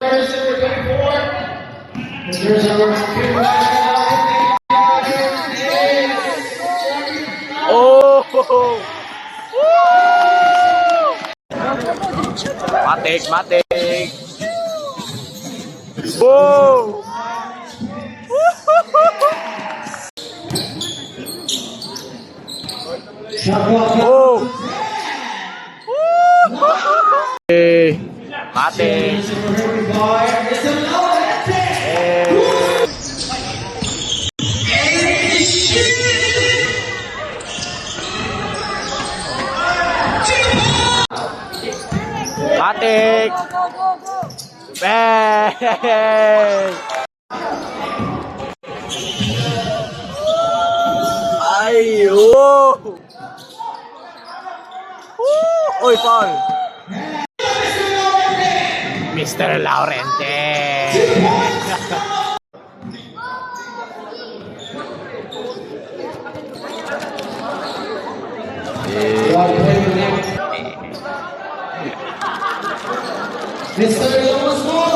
Oh! Matik, matik. Wow! Oh! Eh, matik. Matik. Bang! Ay, oh! Uy, Paul! Mr. Laurente! Mr. Thomas Moore.